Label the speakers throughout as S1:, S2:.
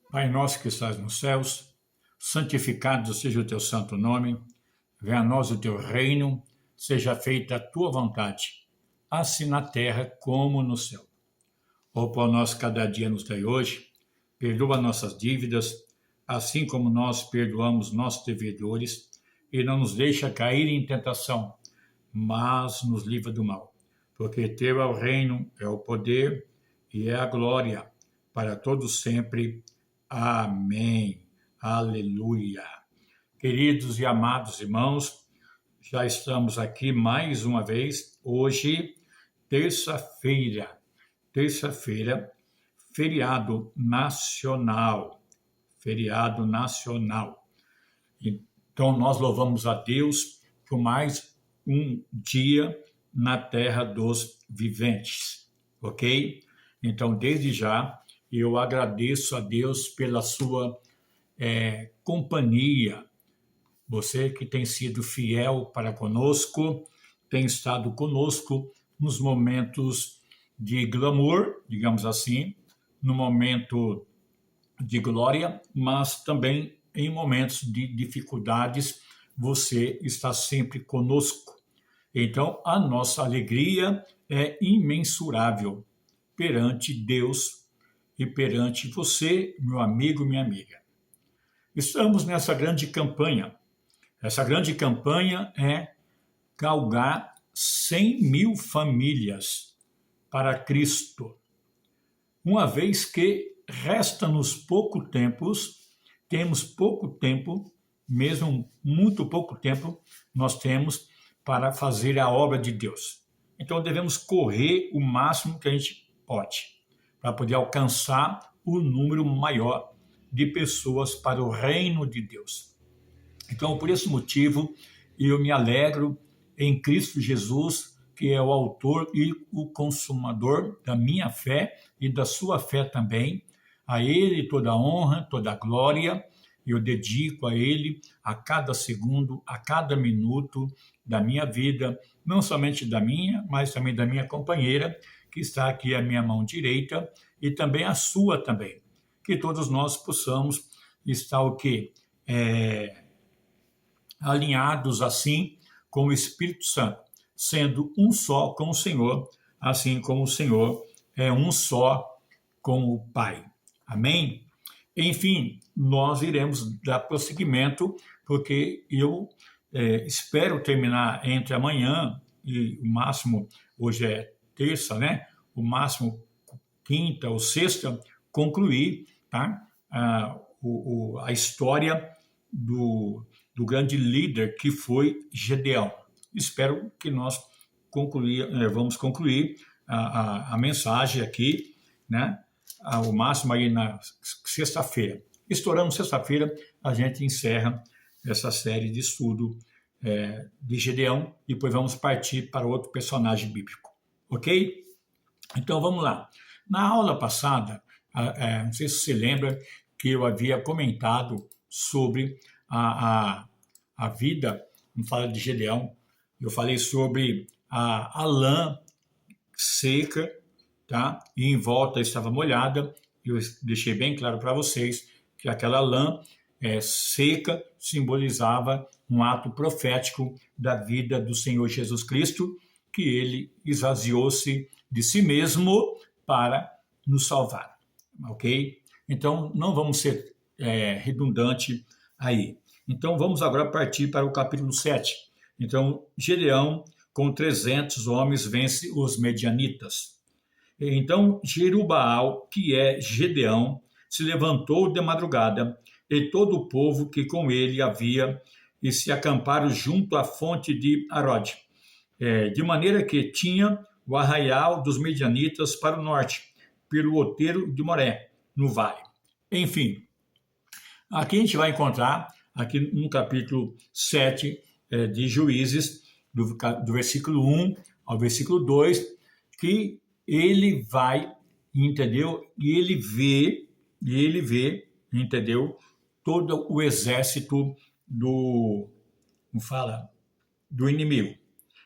S1: Pai nosso que estás nos céus, santificado seja o teu santo nome, venha a nós o teu reino, seja feita a tua vontade, assim na terra como no céu. O pão nosso cada dia nos dai hoje, perdoa nossas dívidas, assim como nós perdoamos nossos devedores, e não nos deixa cair em tentação, mas nos livra do mal. Porque teu é o reino, é o poder e é a glória para todos sempre. Amém. Aleluia. Queridos e amados irmãos, já estamos aqui mais uma vez, hoje, terça-feira, feriado nacional, Então, nós louvamos a Deus por mais um dia na terra dos viventes, ok? Então, desde já, eu agradeço a Deus pela sua companhia. Você que tem sido fiel para conosco, tem estado conosco nos momentos de glamour, digamos assim, no momento de glória, mas também em momentos de dificuldades, você está sempre conosco. Então, a nossa alegria é imensurável perante Deus e perante você, meu amigo, minha amiga. Estamos nessa grande campanha. Essa grande campanha é galgar 100 mil famílias para Cristo. Uma vez que resta-nos temos pouco tempo, mesmo muito pouco tempo, nós temos para fazer a obra de Deus. Então devemos correr o máximo que a gente pode, para poder alcançar o número maior de pessoas para o reino de Deus. Então, por esse motivo, eu me alegro em Cristo Jesus, que é o autor e o consumador da minha fé e da sua fé também. A Ele toda a honra, toda a glória, eu dedico a Ele a cada segundo, a cada minuto da minha vida, não somente da minha, mas também da minha companheira, que está aqui à minha mão direita, e também a sua também. Que todos nós possamos estar o quê? Alinhados assim com o Espírito Santo, sendo um só com o Senhor, assim como o Senhor é um só com o Pai. Amém? Enfim, nós iremos dar prosseguimento, porque eu espero terminar entre amanhã e o máximo, hoje é terça, né? O máximo quinta ou sexta, concluir, tá? A história do grande líder que foi Gedeão. Espero que nós vamos concluir a mensagem aqui, né? Ao máximo aí na sexta-feira. Estourando sexta-feira, a gente encerra essa série de estudo de Gedeão e depois vamos partir para outro personagem bíblico. Ok? Então vamos lá. Na aula passada, não sei se você lembra que eu havia comentado sobre a vida, vamos falar de Gedeão, eu falei sobre a lã seca, tá? E em volta estava molhada, eu deixei bem claro para vocês que aquela lã seca simbolizava um ato profético da vida do Senhor Jesus Cristo, que ele esvaziou-se de si mesmo para nos salvar, ok? Então, não vamos ser redundante aí. Então, vamos agora partir para o capítulo 7. Então, Gedeão, com 300 homens, vence os medianitas. Então, Jerubaal, que é Gedeão, se levantou de madrugada, e todo o povo que com ele havia, e se acamparam junto à fonte de Arode, de maneira que tinha o arraial dos medianitas para o norte, pelo outeiro de Moré, no vale. Enfim, aqui a gente vai encontrar, aqui no capítulo 7 de Juízes, do versículo 1 ao versículo 2, que ele vai, entendeu? E ele vê, entendeu? Todo o exército do inimigo.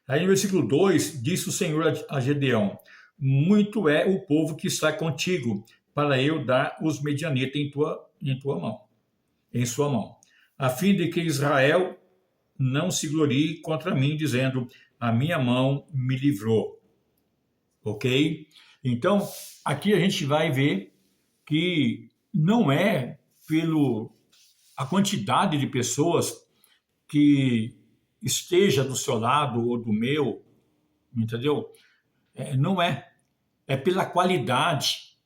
S1: Aí no versículo 2, disse o Senhor a Gedeão: muito é o povo que está contigo, para eu dar os medianitas em tua mão, em sua mão, a fim de que Israel não se glorie contra mim, dizendo, a minha mão me livrou. Ok? Então, aqui a gente vai ver que não é pelo a quantidade de pessoas que esteja do seu lado ou do meu, entendeu? Não é. É pela qualidade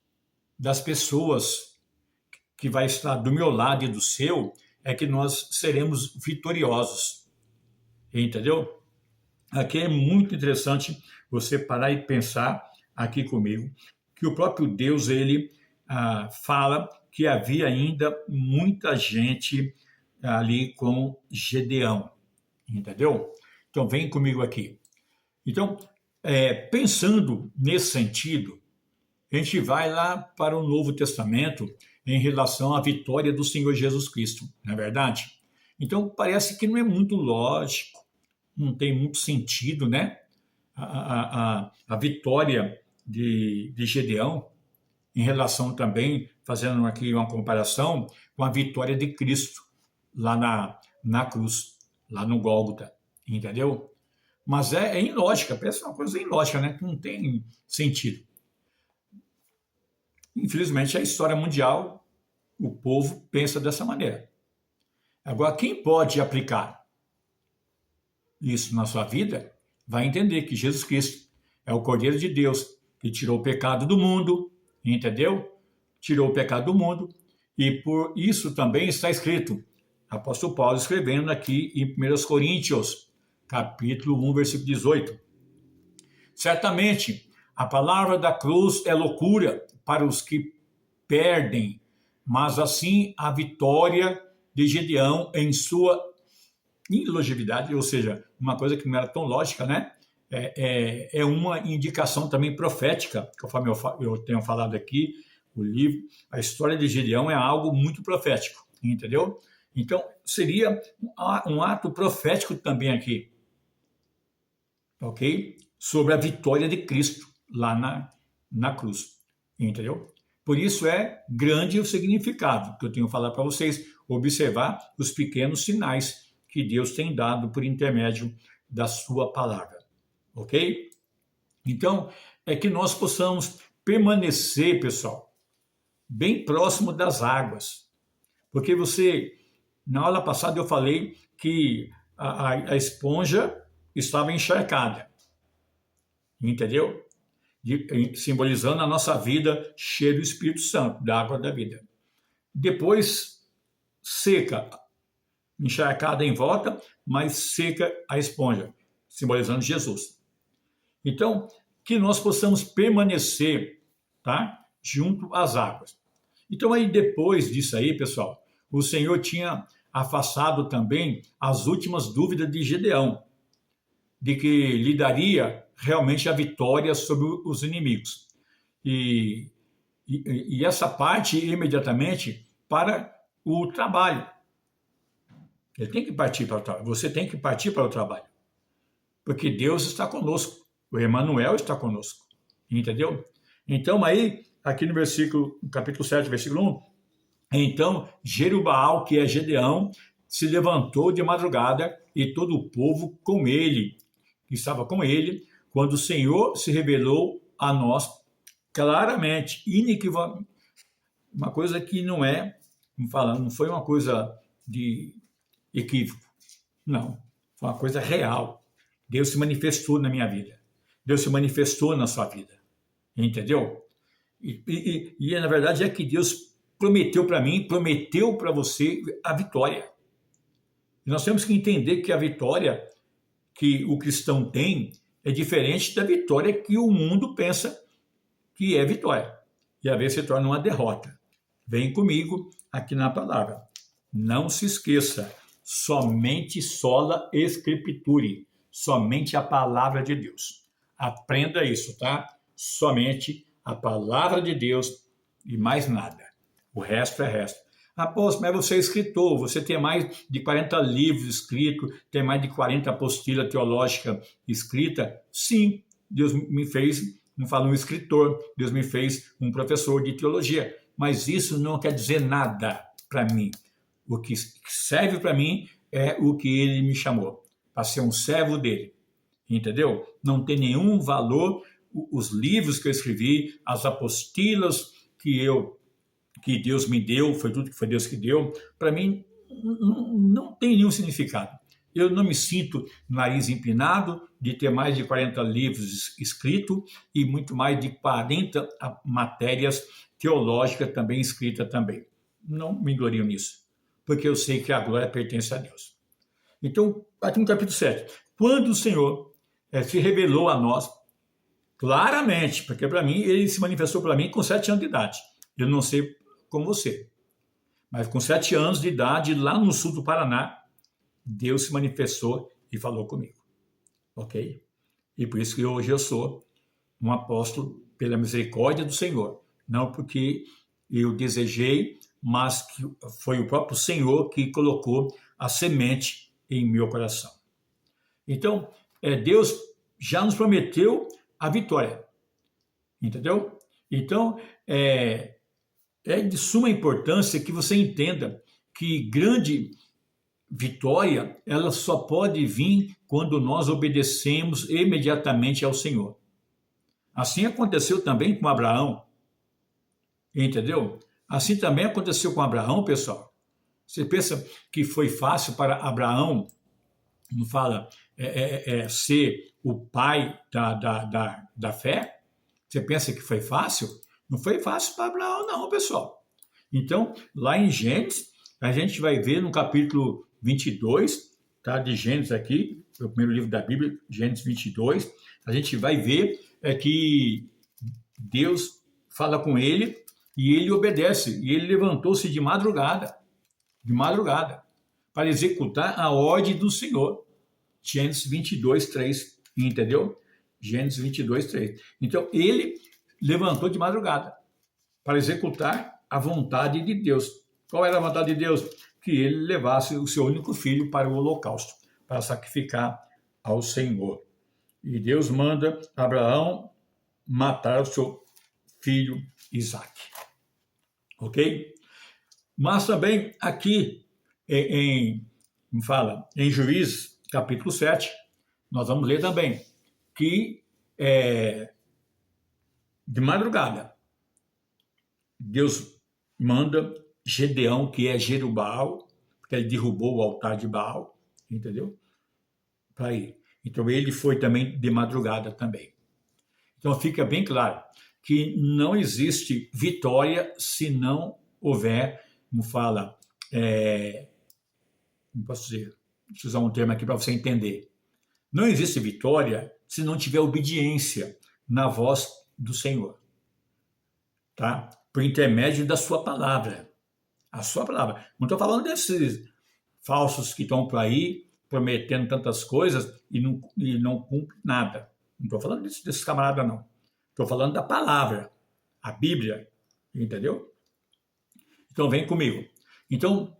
S1: das pessoas que vai estar do meu lado e do seu, é que nós seremos vitoriosos. Entendeu? Aqui é muito interessante você parar e pensar aqui comigo que o próprio Deus, ele fala que havia ainda muita gente ali com Gedeão, entendeu? Então, vem comigo aqui. Então, pensando nesse sentido, a gente vai lá para o Novo Testamento em relação à vitória do Senhor Jesus Cristo, não é verdade? Então, parece que não é muito lógico, não tem muito sentido, né? A vitória de Gedeão, em relação também, fazendo aqui uma comparação, com a vitória de Cristo, lá na cruz, lá no Gólgota, entendeu? Mas é ilógica, parece uma coisa ilógica, né? Que não tem sentido. Infelizmente, a história mundial, o povo pensa dessa maneira. Agora, quem pode aplicar isso na sua vida, vai entender que Jesus Cristo é o Cordeiro de Deus que tirou o pecado do mundo, entendeu? Tirou o pecado do mundo, e por isso também está escrito, apóstolo Paulo escrevendo aqui em 1 Coríntios, capítulo 1, versículo 18. Certamente, a palavra da cruz é loucura para os que perdem, mas assim a vitória de Gedeão em sua longevidade, ou seja, uma coisa que não era tão lógica, né? É uma indicação também profética, conforme eu tenho falado aqui, o livro, a história de Gedeão é algo muito profético, entendeu? Então, seria um ato profético também aqui, ok? Sobre a vitória de Cristo lá na cruz, entendeu? Por isso é grande o significado que eu tenho falado para vocês, observar os pequenos sinais que Deus tem dado por intermédio da sua palavra, ok? Então, é que nós possamos permanecer, pessoal, bem próximo das águas, porque na aula passada eu falei que a esponja estava encharcada, entendeu? Simbolizando a nossa vida cheia do Espírito Santo, da água da vida. Depois, seca, encharcada em volta, mas seca a esponja, simbolizando Jesus. Então, que nós possamos permanecer, tá? Junto às águas. Então, aí depois disso aí, pessoal, o Senhor tinha afastado também as últimas dúvidas de Gedeão, de que lhe daria realmente a vitória sobre os inimigos. E essa parte imediatamente para o trabalho. Ele tem que partir para o trabalho. Você tem que partir para o trabalho. Porque Deus está conosco. O Emanuel está conosco. Entendeu? Então, aí, aqui no capítulo 7, versículo 1, então Jerubaal, que é Gedeão, se levantou de madrugada e todo o povo com ele, que estava com ele, quando o Senhor se revelou a nós claramente, inequivocamente, uma coisa que não foi uma coisa de equívoco, não, foi uma coisa real. Deus se manifestou na minha vida, Deus se manifestou na sua vida, entendeu? E na verdade é que Deus prometeu para mim, prometeu para você a vitória. E nós temos que entender que a vitória que o cristão tem é diferente da vitória que o mundo pensa que é vitória. E às vezes se torna uma derrota. Vem comigo aqui na palavra. Não se esqueça, somente sola escriture, somente a palavra de Deus. Aprenda isso, tá? Somente a palavra de Deus e mais nada. O resto é resto. Apóstolo, mas você é escritor, você tem mais de 40 livros escritos, tem mais de 40 apostilas teológicas escritas. Sim, Deus me fez, não falo um escritor, Deus me fez um professor de teologia. mas isso não quer dizer nada para mim. O que serve para mim é o que ele me chamou, para ser um servo dele. Entendeu? Não tem nenhum valor os livros que eu escrevi, as apostilas que Deus me deu, foi tudo que foi Deus que deu, para mim não tem nenhum significado. Eu não me sinto nariz empinado de ter mais de 40 livros escritos e muito mais de 40 matérias teológicas também escritas também. Não me glorio nisso, porque eu sei que a glória pertence a Deus. Então, aqui no capítulo 7, quando o Senhor se revelou a nós, claramente, porque para mim, ele se manifestou para mim com 7 anos de idade. Eu não sei como você, mas com 7 anos de idade, lá no sul do Paraná, Deus se manifestou e falou comigo. Ok? E por isso que hoje eu sou um apóstolo pela misericórdia do Senhor. Não porque eu desejei, mas que foi o próprio Senhor que colocou a semente em meu coração. Então, Deus já nos prometeu a vitória. Entendeu? Então, é de suma importância que você entenda que grande vitória, ela só pode vir quando nós obedecemos imediatamente ao Senhor. Assim aconteceu também com Abraão. Entendeu? Assim também aconteceu com Abraão, pessoal. Você pensa que foi fácil para Abraão, não fala, ser o pai da fé? Você pensa que foi fácil? Não foi fácil para Abraão, não, pessoal. Então, lá em Gênesis, a gente vai ver no capítulo 22, tá, de Gênesis aqui, o primeiro livro da Bíblia, Gênesis 22, a gente vai ver que Deus fala com ele e ele obedece. E ele levantou-se de madrugada, para executar a ordem do Senhor. Gênesis 22, 3, entendeu? Gênesis 22, 3. Então, ele levantou de madrugada para executar a vontade de Deus. Qual era a vontade de Deus? Que ele levasse o seu único filho para o holocausto, para sacrificar ao Senhor. E Deus manda Abraão matar o seu filho Isaque. Ok? Mas também aqui em Juízes, capítulo 7, nós vamos ler também que de madrugada Deus manda Gedeão, que é Jerubbaal, porque ele derrubou o altar de Baal, entendeu? Para ir. Então ele foi também de madrugada também. Então fica bem claro que não existe vitória se não houver, como fala, não posso dizer, deixa eu usar um termo aqui para você entender. Não existe vitória se não tiver obediência na voz do Senhor, tá? Por intermédio da sua palavra. A sua palavra. Não estou falando desses falsos que estão por aí prometendo tantas coisas e não cumprem nada. Não estou falando desses camaradas, não. Estou falando da palavra, a Bíblia, entendeu? Então vem comigo. Então,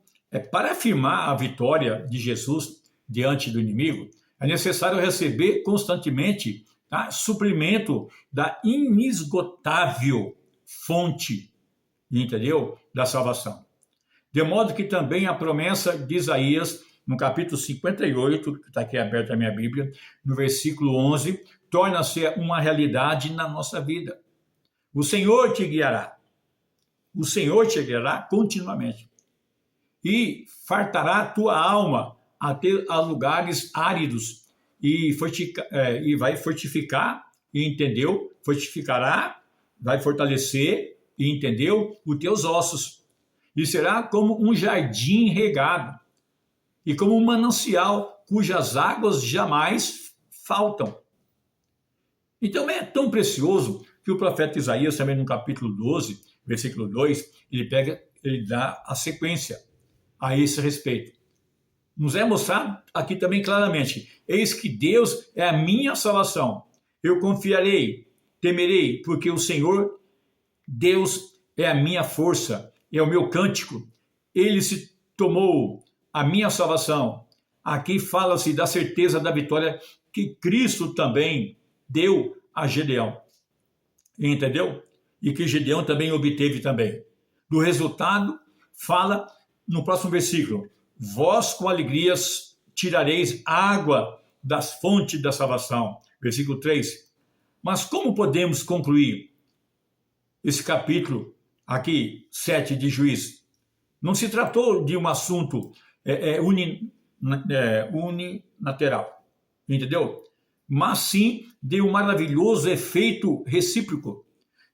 S1: para afirmar a vitória de Jesus diante do inimigo, é necessário receber constantemente, tá, suprimento da inesgotável fonte, entendeu? Da salvação. De modo que também a promessa de Isaías, no capítulo 58, que está aqui aberto a minha Bíblia, no versículo 11, torna-se uma realidade na nossa vida. O Senhor te guiará. O Senhor te guiará continuamente. E fartará a tua alma até a lugares áridos e vai fortificar, entendeu? Fortificará, vai fortalecer, entendeu? Os teus ossos. E será como um jardim regado e como um manancial cujas águas jamais faltam. Então é tão precioso que o profeta Isaías, também no capítulo 12, versículo 2, ele dá a sequência a esse respeito. Nos é mostrado aqui também claramente: eis que Deus é a minha salvação. Eu confiarei, temerei, porque o Senhor, Deus, é a minha força, é o meu cântico. Ele se tomou a minha salvação. Aqui fala-se da certeza da vitória que Cristo também deu a Gedeão. Entendeu? E que Gedeão também obteve também. do resultado, fala no próximo versículo: vós com alegrias tirareis água das fontes da salvação. Versículo 3. Mas como podemos concluir esse capítulo aqui, 7 de Juízes? Não se tratou de um assunto unilateral, entendeu? Mas sim de um maravilhoso efeito recíproco.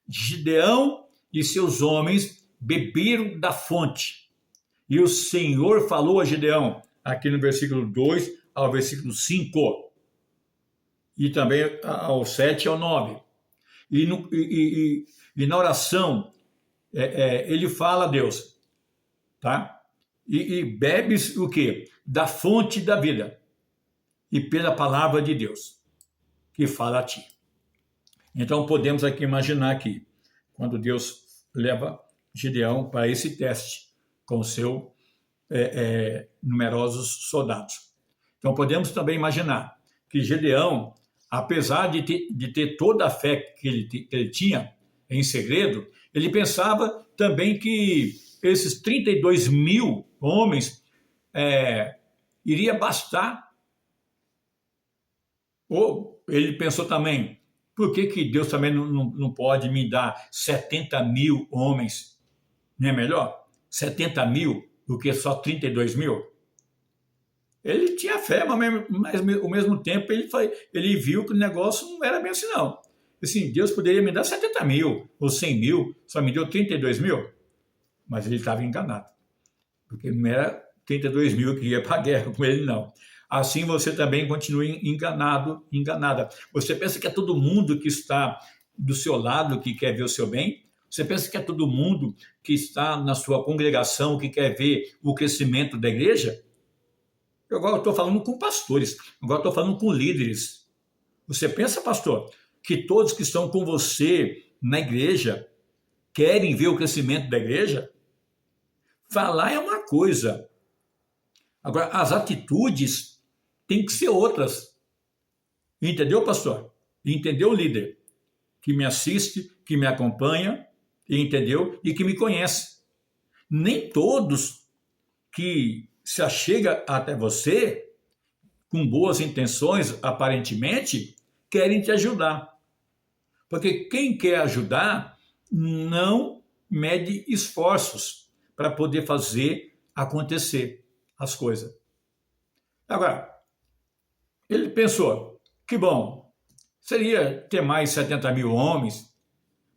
S1: Gideão e seus homens beberam da fonte. E o Senhor falou a Gideão, aqui no versículo 2 ao versículo 5. E também ao 7 e ao 9. E na oração, ele fala a Deus, tá? E bebes o quê? Da fonte da vida. E pela palavra de Deus, que fala a ti. Então podemos aqui imaginar aqui, quando Deus leva Gideão para esse teste, com seus numerosos soldados. Então podemos também imaginar que Gideão, apesar de ter toda a fé que ele tinha em segredo, ele pensava também que esses 32 mil homens iria bastar. Ou ele pensou também, por que Deus também não pode me dar 70 mil homens? Não é melhor 70 mil do que só 32 mil? Ele tinha fé, mas ao mesmo tempo ele viu que o negócio não era bem assim, não. Assim, Deus poderia me dar 70 mil ou 100 mil, só me deu 32 mil. Mas ele estava enganado, porque não era 32 mil que ia para a guerra com ele, não. Assim você também continua enganado, enganada. Você pensa que é todo mundo que está do seu lado que quer ver o seu bem? Você pensa que é todo mundo que está na sua congregação que quer ver o crescimento da igreja? Agora eu estou falando com pastores, agora estou falando com líderes. Você pensa, pastor, que todos que estão com você na igreja querem ver o crescimento da igreja? Falar é uma coisa. Agora, as atitudes têm que ser outras. Entendeu, pastor? Entendeu, líder? Que me assiste, que me acompanha, entendeu? E que me conhece. Nem todos que se achega até você, com boas intenções, aparentemente, querem te ajudar. Porque quem quer ajudar não mede esforços para poder fazer acontecer as coisas. Agora, ele pensou, que bom, seria ter mais 70 mil homens,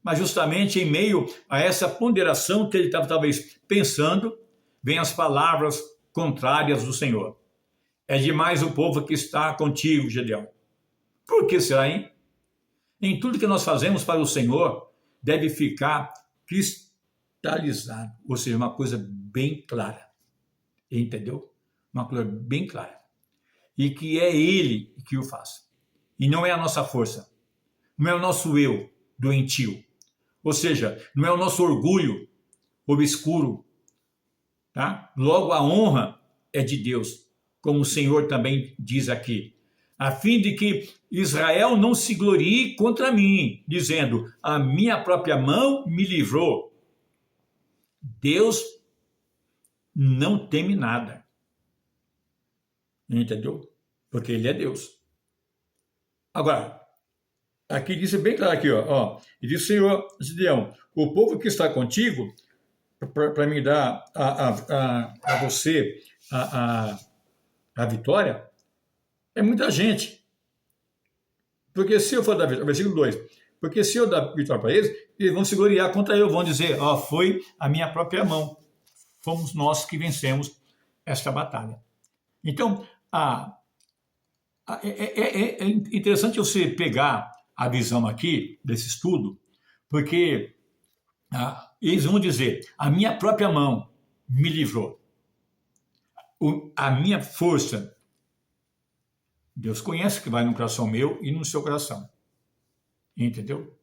S1: mas justamente em meio a essa ponderação que ele estava talvez pensando, vem as palavras contrárias do Senhor. É demais o povo que está contigo, Gideão. Por que será, hein? Em tudo que nós fazemos para o Senhor, deve ficar cristalizado, ou seja, uma coisa bem clara. Entendeu? Uma coisa bem clara. E que é Ele que o faz. E não é a nossa força. Não é o nosso eu doentio. Ou seja, não é o nosso orgulho obscuro. Tá? Logo, a honra é de Deus, como o Senhor também diz aqui, a fim de que Israel não se glorie contra mim, dizendo, a minha própria mão me livrou. Deus não teme nada. Entendeu? Porque Ele é Deus. Agora, aqui diz bem claro aqui, ó, e diz, Senhor Gideão, o povo que está contigo, para me dar a você a vitória, é muita gente. Porque se eu for dar vitória, versículo 2, porque se eu dar vitória para eles vão se gloriar contra eu, vão dizer, foi a minha própria mão. Fomos nós que vencemos esta batalha. Então, é interessante você pegar a visão aqui desse estudo, porque eles vão dizer, a minha própria mão me livrou. A minha força, Deus conhece que vai no coração meu e no seu coração. Entendeu?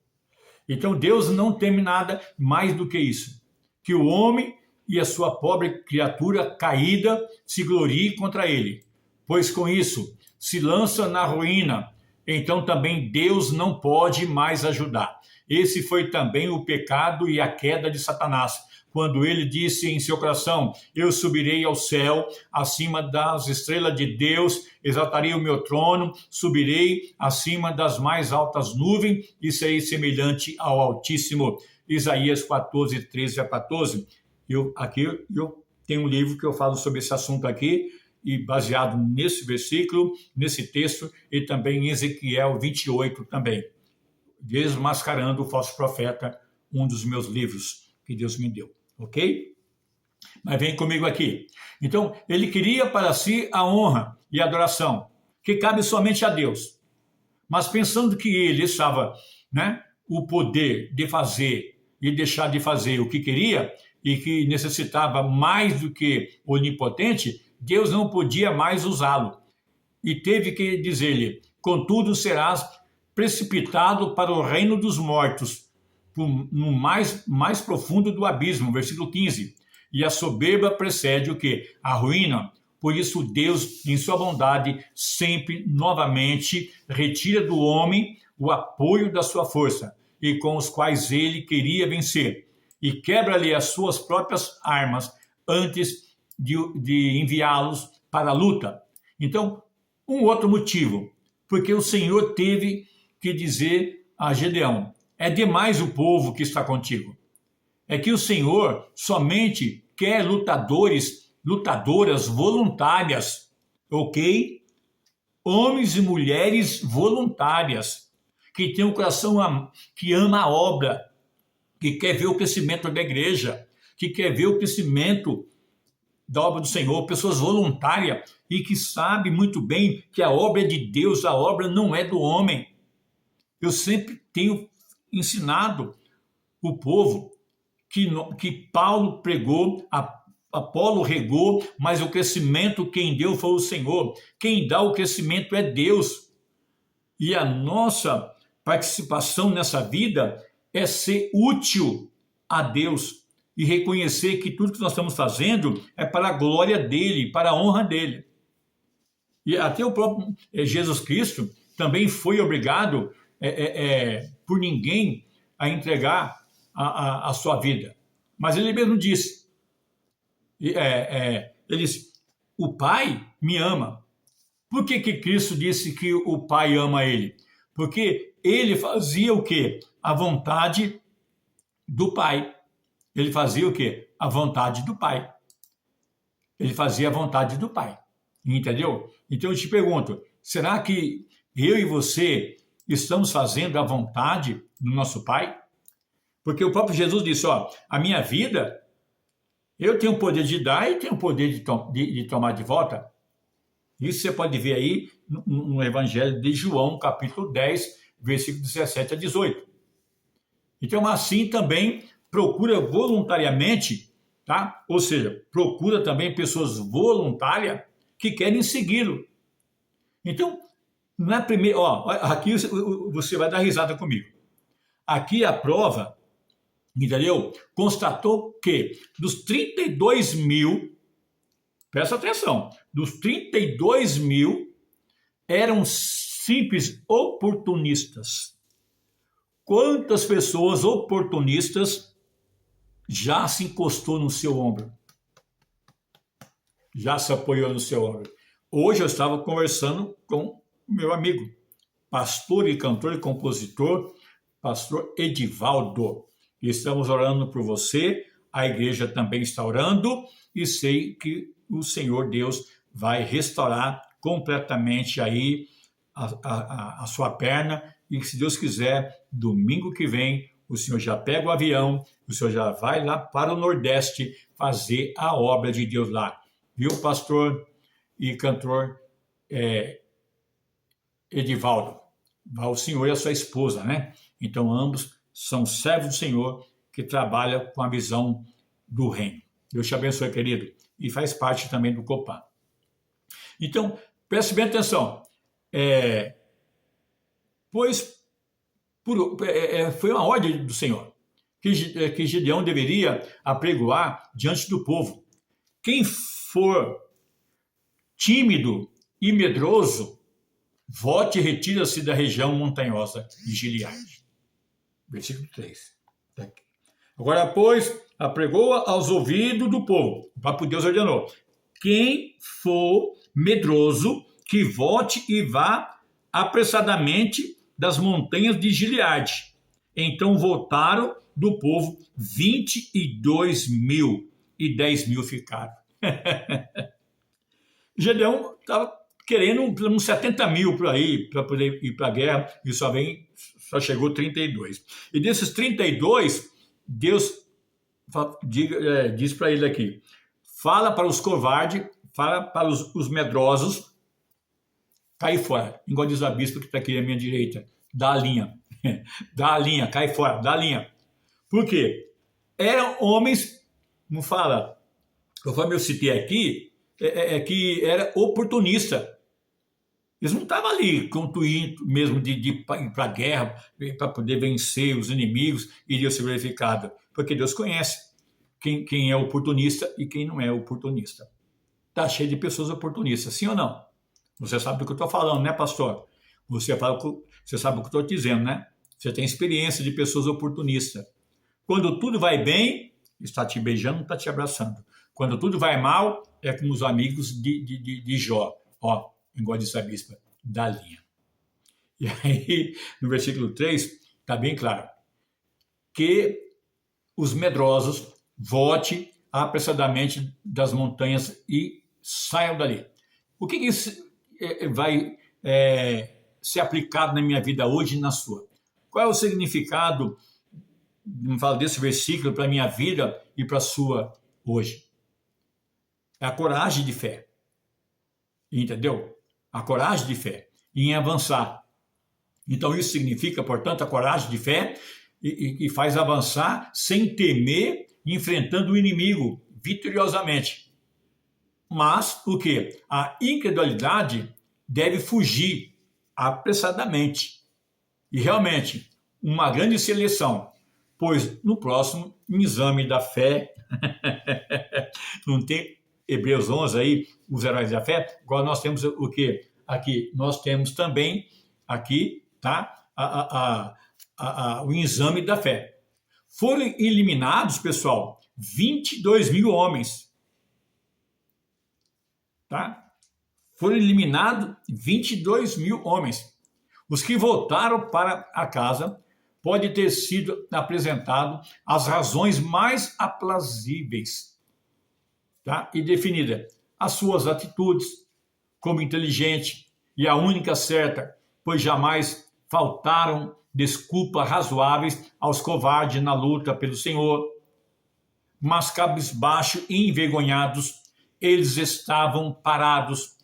S1: Então Deus não teme nada mais do que isso. Que o homem e a sua pobre criatura caída se gloriem contra ele. Pois com isso se lança na ruína. Então também Deus não pode mais ajudar. Esse foi também o pecado e a queda de Satanás. quando ele disse em seu coração: eu subirei ao céu, acima das estrelas de Deus, exaltarei o meu trono, subirei acima das mais altas nuvens e serei semelhante ao Altíssimo. Isaías 14, 13 a 14. Eu tenho um livro que eu falo sobre esse assunto aqui, e baseado nesse versículo, nesse texto, e também em Ezequiel 28 também. Desmascarando o falso profeta, um dos meus livros que Deus me deu, ok? Mas vem comigo aqui. Então, ele queria para si a honra e a adoração, que cabe somente a Deus. Mas pensando que ele estava, o poder de fazer e deixar de fazer o que queria, e que necessitava mais do que onipotente, Deus não podia mais usá-lo. E teve que dizer-lhe: contudo serás precipitado para o reino dos mortos, no mais profundo do abismo, versículo 15. E a soberba precede o quê? A ruína. Por isso Deus, em sua bondade, sempre novamente retira do homem o apoio da sua força, e com os quais ele queria vencer, e quebra-lhe as suas próprias armas antes de enviá-los para a luta. Então, um outro motivo, porque o Senhor teve que dizer a Gedeão: é demais o povo que está contigo. É que o Senhor somente quer lutadoras voluntárias, ok? Homens e mulheres voluntárias, que têm um coração que ama a obra, que quer ver o crescimento da igreja, que quer ver o crescimento da obra do Senhor, pessoas voluntárias e que sabem muito bem que a obra é de Deus, a obra não é do homem. Eu sempre tenho ensinado o povo que Paulo pregou, Apolo regou, mas o crescimento quem deu foi o Senhor. Quem dá o crescimento é Deus. E a nossa participação nessa vida é ser útil a Deus e reconhecer que tudo que nós estamos fazendo é para a glória dele, para a honra dele. E até o próprio Jesus Cristo também foi obrigado por ninguém a entregar a sua vida. Mas ele mesmo disse, ele disse: o Pai me ama. Por que Cristo disse que o Pai ama ele? Porque ele fazia o quê? A vontade do Pai. Ele fazia o quê? A vontade do Pai. Ele fazia a vontade do Pai. Entendeu? Então eu te pergunto, será que eu e você estamos fazendo a vontade do nosso Pai? Porque o próprio Jesus disse: a minha vida, eu tenho o poder de dar e tenho o poder de tomar de volta. Isso você pode ver aí no Evangelho de João, capítulo 10, versículo 17 a 18. Então, assim também procura voluntariamente, tá? Ou seja, procura também pessoas voluntárias que querem segui-lo. Então, na primeira, aqui você vai dar risada comigo. Aqui a prova, entendeu? Constatou que dos 32 mil, presta atenção, dos 32 mil eram simples oportunistas. Quantas pessoas oportunistas já se encostou no seu ombro? Já se apoiou no seu ombro? Hoje eu estava conversando com o meu amigo, pastor e cantor e compositor, pastor Edivaldo. E estamos orando por você, a igreja também está orando, e sei que o Senhor Deus vai restaurar completamente aí a sua perna, e que, se Deus quiser, domingo que vem, o Senhor já pega o avião, o Senhor já vai lá para o Nordeste fazer a obra de Deus lá. Viu, pastor e cantor Edivaldo? O Senhor e a sua esposa, né? Então, ambos são servos do Senhor que trabalham com a visão do reino. Deus te abençoe, querido. E faz parte também do Copan. Então, preste bem atenção. Foi uma ordem do Senhor que Gedeão deveria apregoar diante do povo. Quem for tímido e medroso, volte e retira-se da região montanhosa de Gileade. Versículo 3. Agora, pois, apregou aos ouvidos do povo. O próprio Deus ordenou: quem for medroso, que volte e vá apressadamente das montanhas de Gileade. Então voltaram do povo 22.000 e 10.000 ficaram. Gedeão estava querendo uns 70.000 por aí para poder ir para a guerra e só chegou 32. E desses 32, Deus diz para ele aqui: fala para os covardes, fala para os medrosos, cai fora. Igual diz a bispa que está aqui à minha direita, dá a linha. Dá a linha, cai fora, dá a linha. Por quê? Eram homens, como fala, conforme eu citei aqui, que era oportunista. Eles não estavam ali com o intuito mesmo de ir para a guerra, para poder vencer os inimigos e Deus ser glorificado. Porque Deus conhece quem é oportunista e quem não é oportunista. Está cheio de pessoas oportunistas, sim ou não? Você sabe do que eu estou falando, né, pastor? Você sabe o que eu estou dizendo, né? Você tem experiência de pessoas oportunistas. Quando tudo vai bem, está te beijando, está te abraçando. Quando tudo vai mal, é como os amigos de Jó. Ó, igual disse a bispa, da linha. E aí, no versículo 3, está bem claro. Que os medrosos volte apressadamente das montanhas e saiam dali. O que isso vai ser aplicado na minha vida hoje e na sua? Qual é o significado, me fala desse versículo para a minha vida e para a sua hoje? É a coragem de fé. Entendeu? A coragem de fé em avançar. Então isso significa, portanto, a coragem de fé e faz avançar sem temer, enfrentando o inimigo vitoriosamente. Mas o quê? A incredulidade deve fugir apressadamente. E realmente, uma grande seleção, pois no próximo exame da fé, não tem Hebreus 11 aí, os heróis da fé, agora nós temos o quê? Aqui, nós temos também, aqui, tá? O exame da fé. Foram eliminados, pessoal, 22.000 homens. Tá? Foram eliminados 22.000 homens. Os que voltaram para a casa pode ter sido apresentado as razões mais aprazíveis, tá? E definida as suas atitudes como inteligente e a única certa, pois jamais faltaram desculpas razoáveis aos covardes na luta pelo Senhor. Mas cabisbaixo e envergonhados, eles estavam parados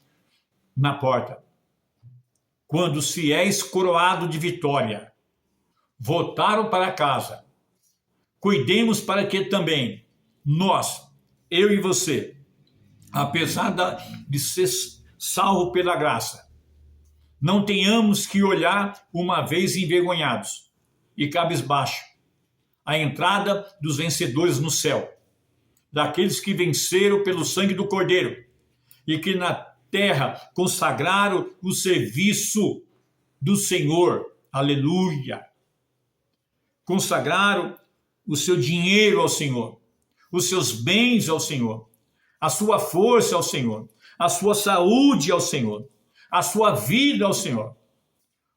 S1: na porta. Quando os fiéis, coroados de vitória, voltaram para casa, cuidemos para que também nós, eu e você, apesar de ser salvo pela graça, não tenhamos que olhar uma vez envergonhados e cabisbaixo a entrada dos vencedores no céu, daqueles que venceram pelo sangue do Cordeiro e que na terra consagraram o serviço do Senhor. Aleluia! Consagraram o seu dinheiro ao Senhor, os seus bens ao Senhor, a sua força ao Senhor, a sua saúde ao Senhor, a sua vida ao Senhor.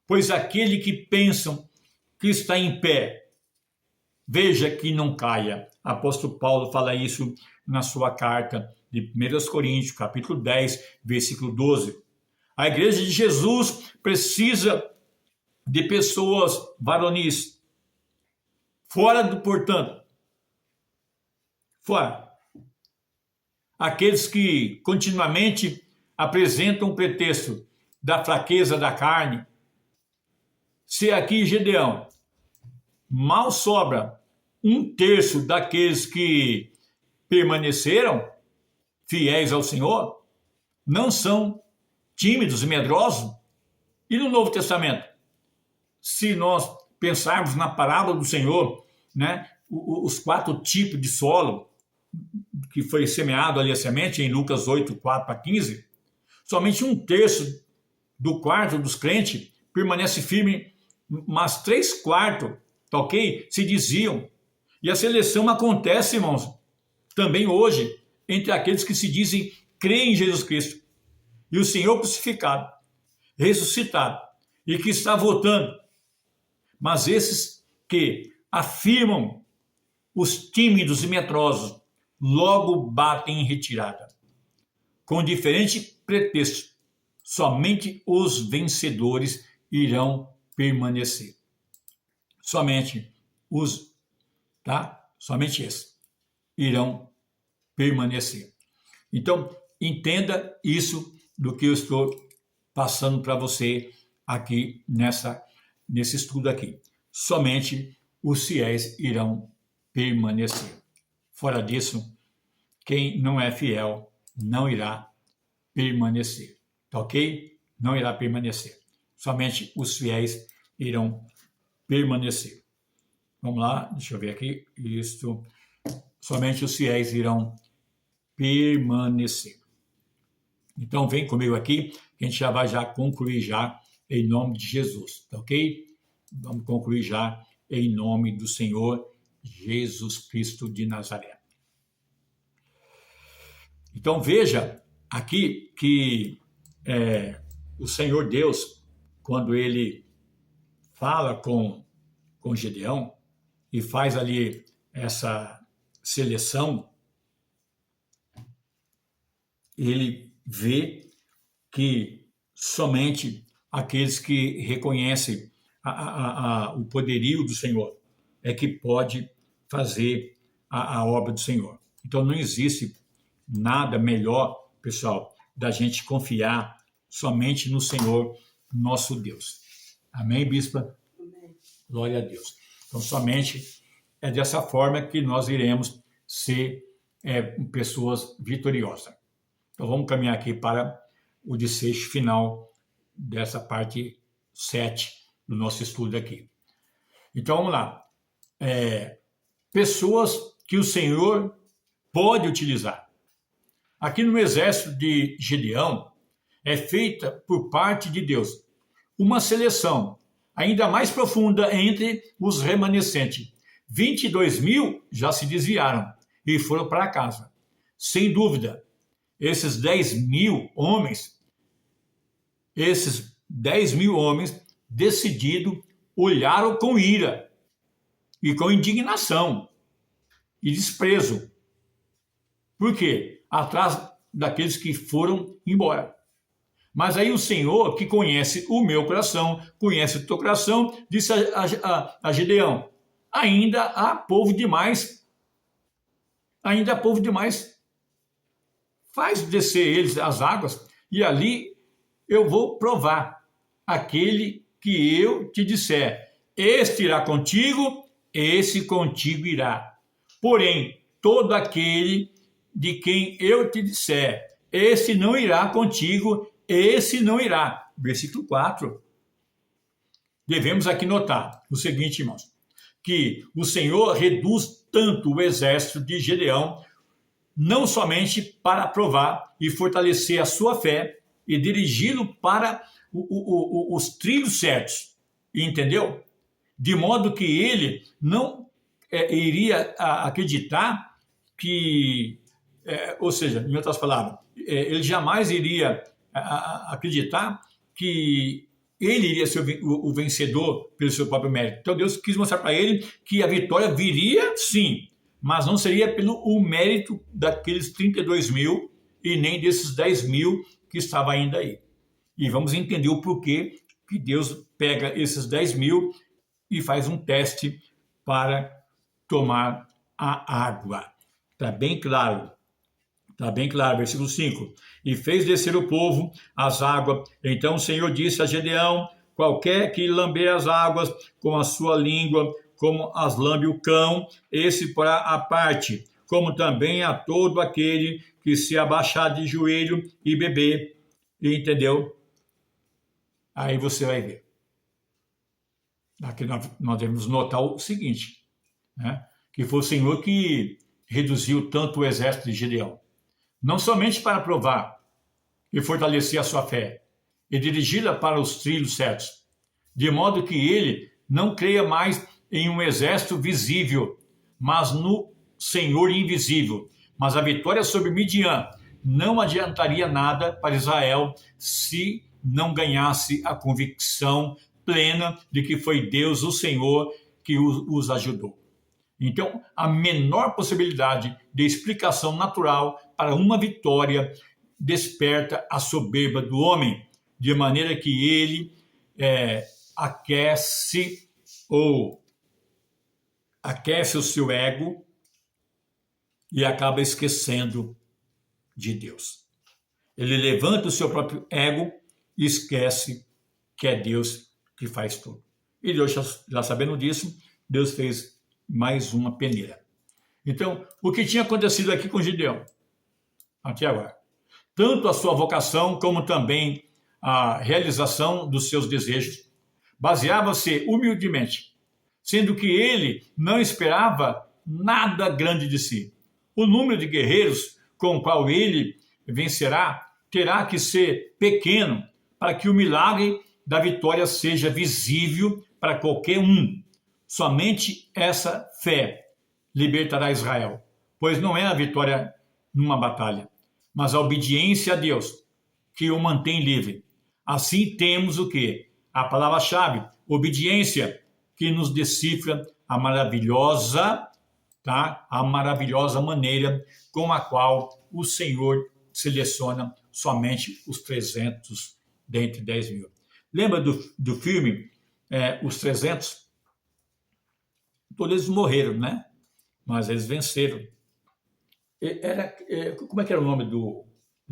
S1: Pois aquele que pensam que está em pé, veja que não caia. Apóstolo Paulo fala isso na sua carta de 1 Coríntios, capítulo 10, versículo 12. A igreja de Jesus precisa de pessoas varonis. Portanto, fora. Aqueles que continuamente apresentam o pretexto da fraqueza da carne. Se aqui, Gedeão, mal sobra 1/3 daqueles que permaneceram fiéis ao Senhor, não são tímidos e medrosos. E no Novo Testamento, se nós pensarmos na parábola do Senhor, né, os 4 tipos de solo que foi semeado ali a semente, em Lucas 8, 4-15, somente 1/3 do quarto dos crentes permanece firme, mas 3/4, tá ok? Se desviam. E a seleção acontece, irmãos, também hoje, entre aqueles que se dizem crer em Jesus Cristo e o Senhor crucificado, ressuscitado e que está voltando. Mas esses que afirmam os tímidos e medrosos logo batem em retirada. Com diferente pretexto, somente os vencedores irão permanecer. Somente os, tá? Somente esses irão permanecer. Então, entenda isso do que eu estou passando para você aqui nesse estudo aqui. Somente os fiéis irão permanecer. Fora disso, quem não é fiel não irá permanecer. Tá ok? Não irá permanecer. Somente os fiéis irão permanecer. Vamos lá, deixa eu ver aqui. Isto. Somente os fiéis irão permanecer. Então, vem comigo aqui, que a gente já vai concluir já em nome de Jesus, tá ok? Vamos concluir já em nome do Senhor Jesus Cristo de Nazaré. Então, veja aqui que o Senhor Deus, quando ele fala com Gedeão e faz ali essa seleção, ele vê que somente aqueles que reconhecem o poderio do Senhor é que pode fazer a obra do Senhor. Então não existe nada melhor, pessoal, da gente confiar somente no Senhor, nosso Deus. Amém, bispa? Amém. Glória a Deus. Então somente é dessa forma que nós iremos ser pessoas vitoriosas. Então vamos caminhar aqui para o desfecho final dessa parte 7 do nosso estudo aqui. Então vamos lá. Pessoas que o Senhor pode utilizar. Aqui no exército de Gedeão é feita por parte de Deus uma seleção ainda mais profunda entre os remanescentes. 22 mil já se desviaram e foram para casa. Sem dúvida, esses 10 mil homens decididos olharam com ira e com indignação e desprezo. Por quê? Atrás daqueles que foram embora. Mas aí o Senhor, que conhece o meu coração, conhece o teu coração, disse a Gedeão, ainda há povo demais. Ainda há povo demais. Faz descer eles as águas e ali eu vou provar aquele que eu te disser. Este irá contigo, esse contigo irá. Porém, todo aquele de quem eu te disser, esse não irá contigo, esse não irá. Versículo 4. Devemos aqui notar o seguinte, irmãos, que o Senhor reduz tanto o exército de Gedeão, não somente para provar e fortalecer a sua fé e dirigi-lo para os trilhos certos, entendeu? De modo que ele não iria acreditar que, ou seja, em outras palavras, ele jamais iria acreditar que ele iria ser o vencedor pelo seu próprio mérito. Então Deus quis mostrar para ele que a vitória viria sim, mas não seria pelo mérito daqueles 32 mil e nem desses 10 mil que estavam ainda aí. E vamos entender o porquê que Deus pega esses 10 mil e faz um teste para tomar a água. Está bem claro. Está bem claro, versículo 5. E fez descer o povo as águas. Então o Senhor disse a Gedeão, qualquer que lamber as águas com a sua língua, como as lambe o cão, esse porá à parte, como também a todo aquele que se abaixar de joelho e beber. Entendeu? Aí você vai ver. Aqui nós devemos notar o seguinte, né? Que foi o Senhor que reduziu tanto o exército de Gedeão. Não somente para provar e fortalecer a sua fé, e dirigi-la para os trilhos certos, de modo que ele não creia mais em um exército visível, mas no Senhor invisível. Mas a vitória sobre Midian não adiantaria nada para Israel se não ganhasse a convicção plena de que foi Deus, o Senhor, que os ajudou. Então, a menor possibilidade de explicação natural para uma vitória desperta a soberba do homem, de maneira que ele aquece o seu ego e acaba esquecendo de Deus. Ele levanta o seu próprio ego e esquece que é Deus que faz tudo. E Deus, já sabendo disso, Deus fez mais uma peneira. Então, o que tinha acontecido aqui com Gideão? Até agora. Tanto a sua vocação como também a realização dos seus desejos baseava-se humildemente, sendo que ele não esperava nada grande de si. O número de guerreiros com o qual ele vencerá terá que ser pequeno para que o milagre da vitória seja visível para qualquer um. Somente essa fé libertará Israel, pois não é a vitória numa batalha, mas a obediência a Deus que o mantém livre. Assim temos o quê? A palavra-chave, obediência, que nos decifra a maravilhosa maneira com a qual o Senhor seleciona somente os 300 dentre 10 mil. Lembra do filme Os 300? Todos eles morreram, né? Mas eles venceram. Como é que era o nome do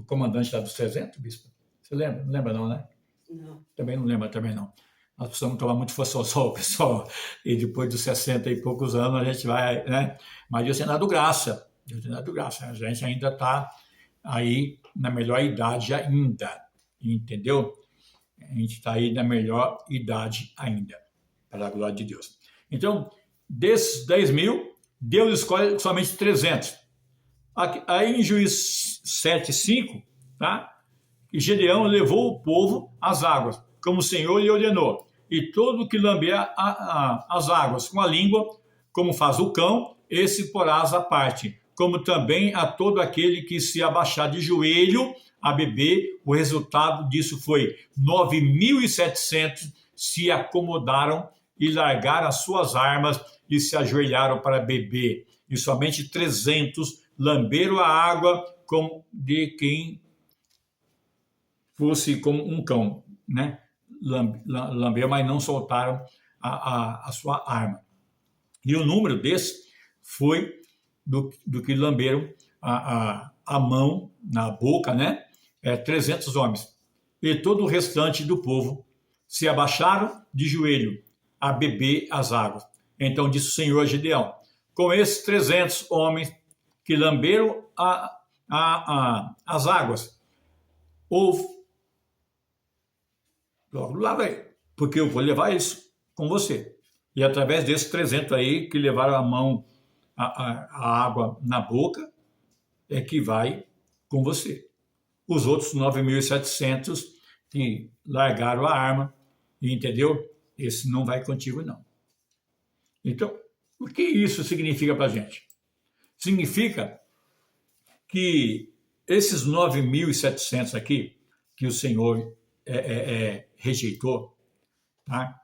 S1: comandante lá dos 300, bispo? Você lembra? Não lembra não, né?
S2: Não.
S1: Também não lembra, também não. Nós precisamos tomar muito força ao pessoal. E depois dos 60 e poucos anos a gente vai, né? Mas Deus tem dado graça. Deus tem dado graça. A gente ainda está aí na melhor idade ainda. Entendeu? A gente está aí na melhor idade ainda. Para a glória de Deus. Então, desses 10 mil, Deus escolhe somente 300. Aí em Juízes 7:5, tá? E Gedeão levou o povo às águas, como o Senhor lhe ordenou. E todo que lamber as águas com a língua, como faz o cão, esse porás à parte. Como também a todo aquele que se abaixar de joelho a beber. O resultado disso foi 9.700 se acomodaram e largaram as suas armas e se ajoelharam para beber. E somente 300 lamberam a água como de quem fosse como um cão, né? Lamberam, mas não soltaram a sua arma. E o número desse foi do que lamberam a mão na boca, né? 300 homens. E todo o restante do povo se abaixaram de joelho a beber as águas. Então disse o Senhor a Gideão: com esses 300 homens que lamberam as águas, logo lá vai, porque eu vou levar isso com você. E através desses 300 aí que levaram a mão, a água na boca, é que vai com você. Os outros 9.700 que largaram a arma, entendeu? Esse não vai contigo, não. Então, o que isso significa para a gente? Significa que esses 9.700 aqui, que o Senhor rejeitou, tá?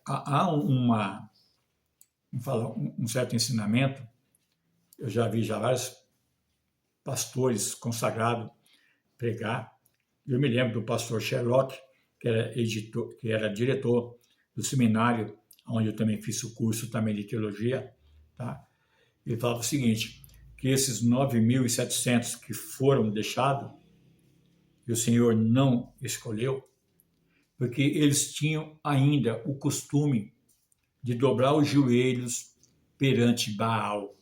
S1: Há um certo ensinamento. Eu já vi vários pastores consagrados pregar. Eu me lembro do pastor Sherlock, que era diretor do seminário, onde eu também fiz o curso também de teologia, tá? Ele falava o seguinte, que esses 9.700 que foram deixados, que o Senhor não escolheu, porque eles tinham ainda o costume de dobrar os joelhos perante Baal.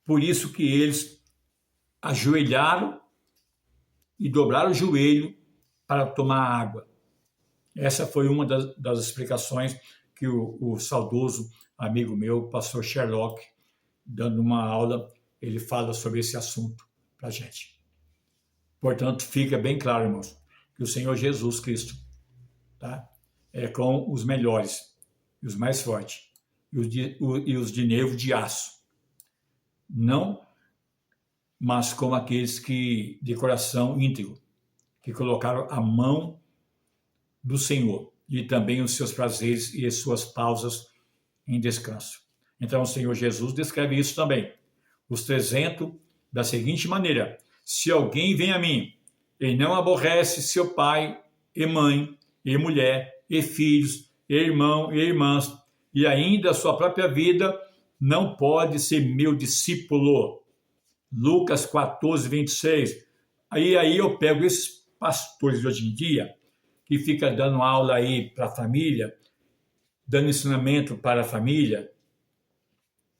S1: Por isso que eles ajoelharam e dobraram o joelho para tomar água. Essa foi uma das explicações que o saudoso amigo meu, pastor Sherlock, dando uma aula, ele fala sobre esse assunto para a gente. Portanto, fica bem claro, irmãos, que o Senhor Jesus Cristo, tá, é com os melhores e os mais fortes. e os de nervo de aço. Não, mas como aqueles que de coração íntegro, que colocaram a mão do Senhor e também os seus prazeres e as suas pausas em descanso. Então o Senhor Jesus descreve isso também. Os 300 da seguinte maneira: se alguém vem a mim e não aborrece seu pai e mãe, e mulher, e filhos, e irmão e irmãs, e ainda a sua própria vida, não pode ser meu discípulo. Lucas 14, 26. Aí eu pego esses pastores de hoje em dia, que fica dando aula aí para a família, dando ensinamento para a família,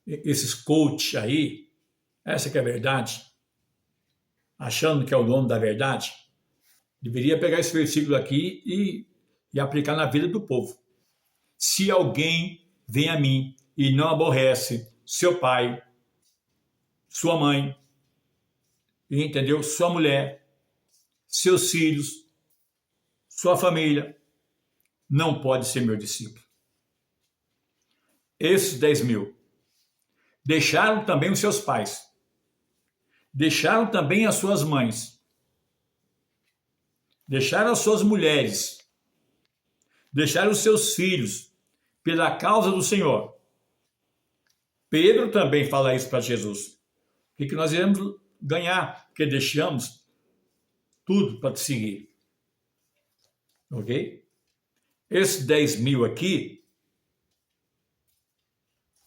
S1: esses coach aí, essa que é a verdade, achando que é o dono da verdade, deveria pegar esse versículo aqui e aplicar na vida do povo. Se alguém vem a mim e não aborrece seu pai, sua mãe, entendeu? Sua mulher, seus filhos, sua família, não pode ser meu discípulo. Esses 10.000 deixaram também os seus pais, deixaram também as suas mães, deixaram as suas mulheres, deixaram os seus filhos pela causa do Senhor. Pedro também fala isso para Jesus. O que nós iremos ganhar? Porque deixamos tudo para te seguir. Ok? Esses 10.000 aqui,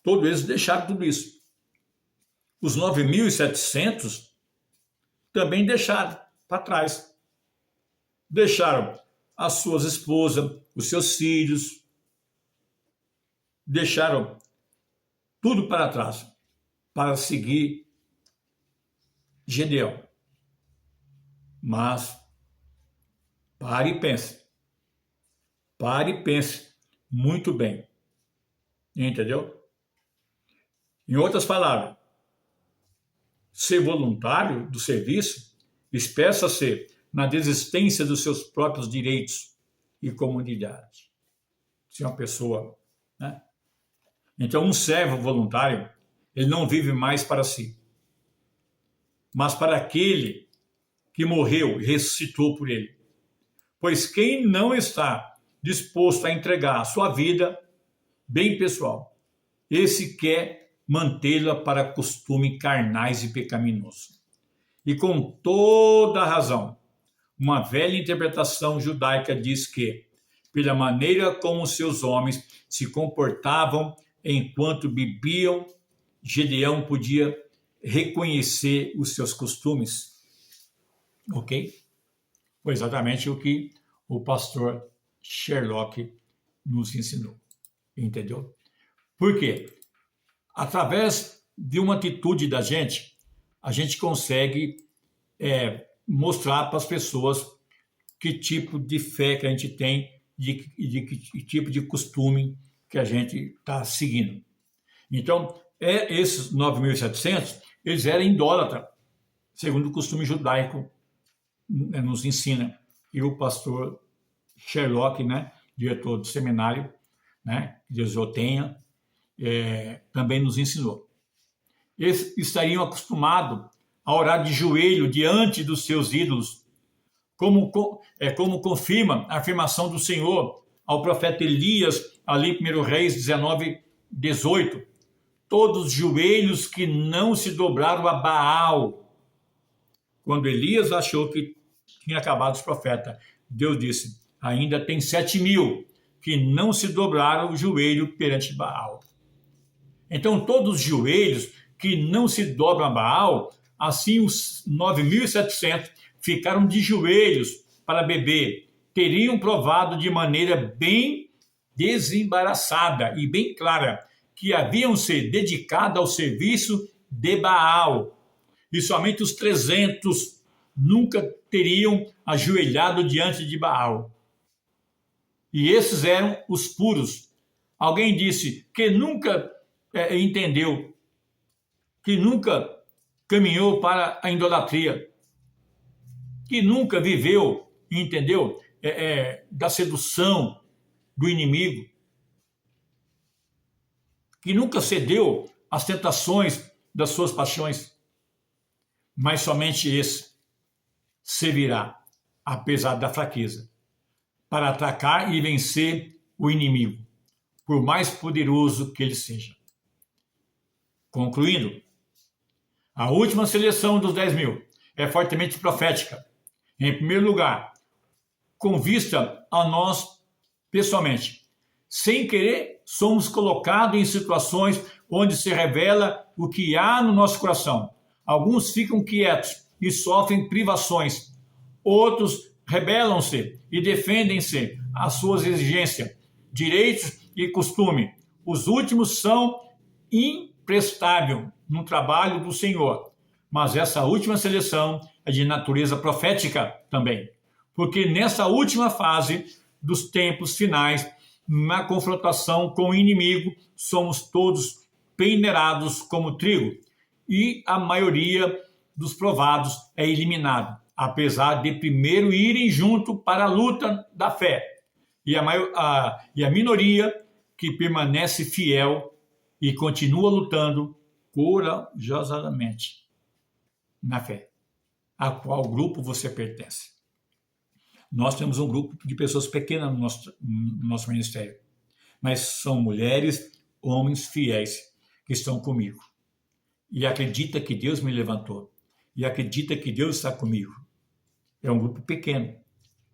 S1: todos eles deixaram tudo isso. Os 9.700 também deixaram para trás. Deixaram as suas esposas, os seus filhos, deixaram tudo para trás para seguir Gedeão. Mas pare e pense. Pare e pense muito bem. Entendeu? Em outras palavras, ser voluntário do serviço expressa-se na desistência dos seus próprios direitos e comunidade. Se uma pessoa, né? Então, um servo voluntário, ele não vive mais para si, mas para aquele que morreu e ressuscitou por ele. Pois quem não está disposto a entregar a sua vida, bem pessoal, esse quer mantê-la para costumes carnais e pecaminosos. E com toda razão, uma velha interpretação judaica diz que, pela maneira como seus homens se comportavam enquanto bebiam, Gedeão podia reconhecer os seus costumes. Ok? Foi exatamente o que o pastor Sherlock nos ensinou. Entendeu? Por quê? Através de uma atitude da gente, a gente consegue mostrar para as pessoas que tipo de fé que a gente tem e de que tipo de costume que a gente está seguindo. Então, esses 9.700, eles eram idólatras, segundo o costume judaico nos ensina. E o pastor Sherlock, né, diretor do seminário, né, que Deus o tenha, também nos ensinou. Eles estariam acostumados a orar de joelho diante dos seus ídolos, como confirma a afirmação do Senhor ao profeta Elias, ali em 1 Reis 19, 18. Todos os joelhos que não se dobraram a Baal. Quando Elias achou que tinha acabado os profetas, Deus disse, ainda tem 7.000 que não se dobraram o joelho perante Baal. Então, todos os joelhos que não se dobram a Baal, assim os 9.700 ficaram de joelhos para beber, teriam provado de maneira bem desembaraçada e bem clara que haviam se dedicado ao serviço de Baal. E somente os 300 nunca teriam ajoelhado diante de Baal. E esses eram os puros. Alguém disse que nunca entendeu, que nunca caminhou para a idolatria, que nunca viveu, entendeu, da sedução do inimigo. que nunca cedeu às tentações das suas paixões, mas somente esse servirá, apesar da fraqueza, para atacar e vencer o inimigo, por mais poderoso que ele seja. Concluindo, a última seleção dos 10.000 é fortemente profética. Em primeiro lugar, com vista a nós pessoalmente. Sem querer, somos colocados em situações onde se revela o que há no nosso coração. Alguns ficam quietos e sofrem privações. Outros rebelam-se e defendem-se às suas exigências, direitos e costume. Os últimos são imprestáveis no trabalho do Senhor. Mas essa última seleção é de natureza profética também. Porque nessa última fase dos tempos finais, na confrontação com o inimigo, somos todos peneirados como trigo, e a maioria dos provados é eliminado, apesar de primeiro irem junto para a luta da fé. E a minoria que permanece fiel e continua lutando corajosamente na fé, a qual grupo você pertence. Nós temos um grupo de pessoas pequenas no nosso ministério, mas são mulheres, homens fiéis que estão comigo e acredita que Deus me levantou e acredita que Deus está comigo. É um grupo pequeno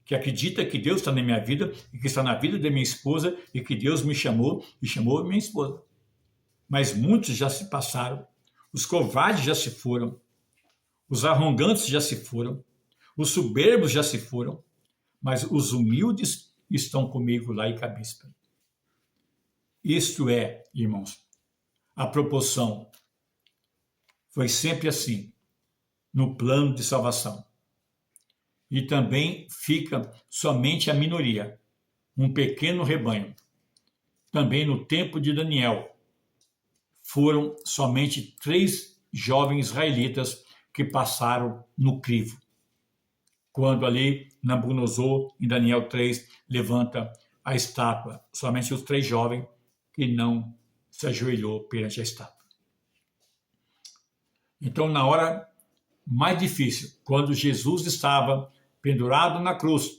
S1: que acredita que Deus está na minha vida e que está na vida da minha esposa e que Deus me chamou e chamou a minha esposa. Mas muitos já se passaram, os covardes já se foram, os arrogantes já se foram, os soberbos já se foram, mas os humildes estão comigo lá em Cabispa. Isto é, irmãos, a proporção foi sempre assim, no plano de salvação. E também fica somente a minoria, um pequeno rebanho. Também no tempo de Daniel, foram somente 3 jovens israelitas que passaram no crivo. Quando ali Nabucodonosor, em Daniel 3, levanta a estátua, somente os 3 jovens que não se ajoelhou perante a estátua. Então, na hora mais difícil, quando Jesus estava pendurado na cruz,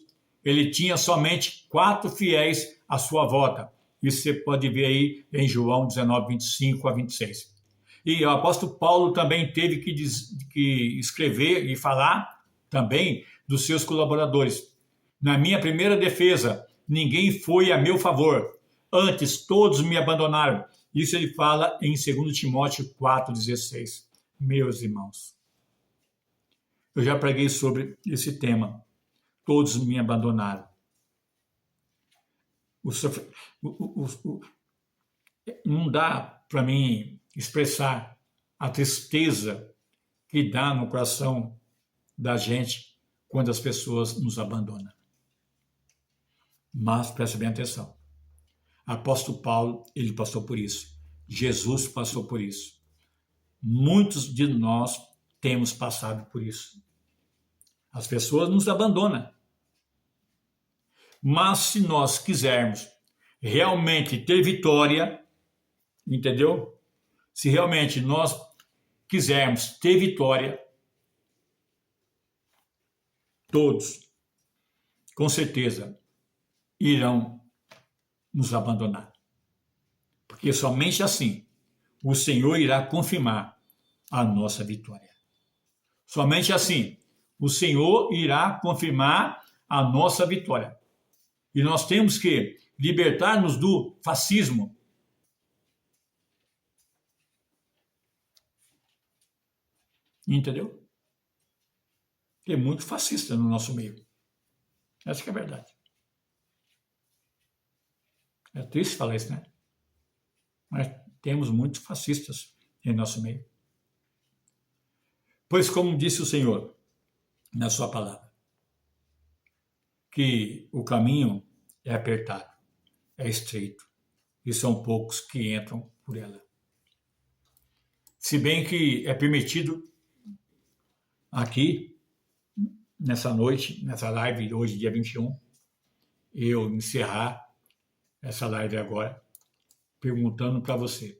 S1: ele tinha somente 4 fiéis à sua volta. Isso você pode ver aí em João 19, 25 a 26. E o apóstolo Paulo também teve que escrever e falar também dos seus colaboradores. Na minha primeira defesa, ninguém foi a meu favor. Antes, todos me abandonaram. Isso ele fala em 2 Timóteo 4,16. Meus irmãos, eu já preguei sobre esse tema. Todos me abandonaram. Não dá para mim expressar a tristeza que dá no coração da gente quando as pessoas nos abandonam. Mas preste bem atenção. Apóstolo Paulo, ele passou por isso. Jesus passou por isso. Muitos de nós temos passado por isso. As pessoas nos abandonam. Mas se nós quisermos realmente ter vitória, entendeu? Se realmente nós quisermos ter vitória, todos, com certeza, irão nos abandonar. Porque somente assim o Senhor irá confirmar a nossa vitória. Somente assim o Senhor irá confirmar a nossa vitória. E nós temos que libertar-nos do fascismo. Entendeu? Tem muito fascista no nosso meio. Essa que é a verdade. É triste falar isso, né? Mas temos muitos fascistas em nosso meio. Pois, como disse o Senhor na sua palavra, que o caminho é apertado, é estreito, e são poucos que entram por ela. Se bem que é permitido aqui, nessa noite, nessa live, hoje, dia 21, eu encerrar essa live agora, perguntando para você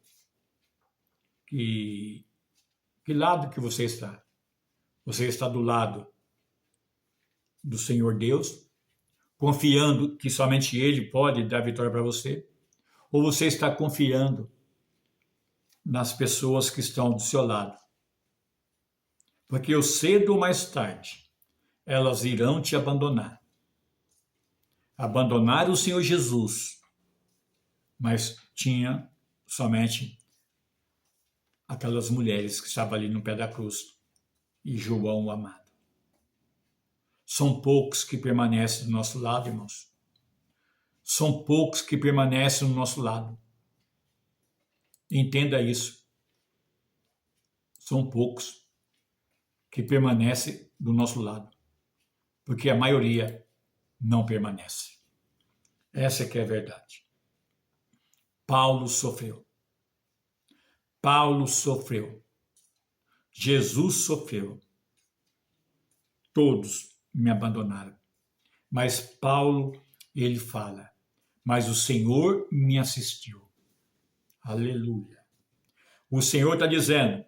S1: que lado que você está? Você está do lado do Senhor Deus, confiando que somente Ele pode dar vitória para você? Ou você está confiando nas pessoas que estão do seu lado? Porque eu cedo ou mais tarde, elas irão te abandonar. Abandonaram o Senhor Jesus, mas tinha somente aquelas mulheres que estavam ali no pé da cruz e João o amado. São poucos que permanecem do nosso lado, irmãos. São poucos que permanecem do nosso lado. Entenda isso. São poucos que permanecem do nosso lado, porque a maioria não permanece. Essa é que é a verdade. Paulo sofreu. Paulo sofreu. Jesus sofreu. Todos me abandonaram. Mas Paulo, ele fala, mas o Senhor me assistiu. Aleluia. O Senhor está dizendo,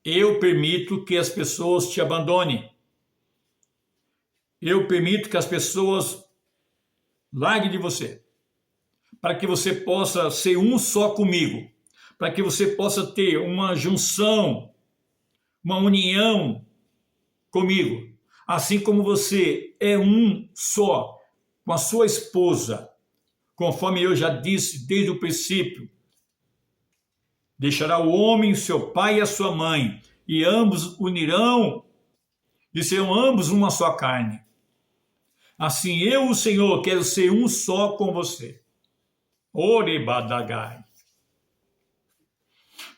S1: eu permito que as pessoas te abandonem. Eu permito que as pessoas larguem de você, para que você possa ser um só comigo, para que você possa ter uma junção, uma união comigo, assim como você é um só com a sua esposa, conforme eu já disse desde o princípio. Deixará o homem seu pai e a sua mãe, e ambos unirão, e serão ambos uma só carne. Assim eu, o Senhor, quero ser um só com você. Orebadagai.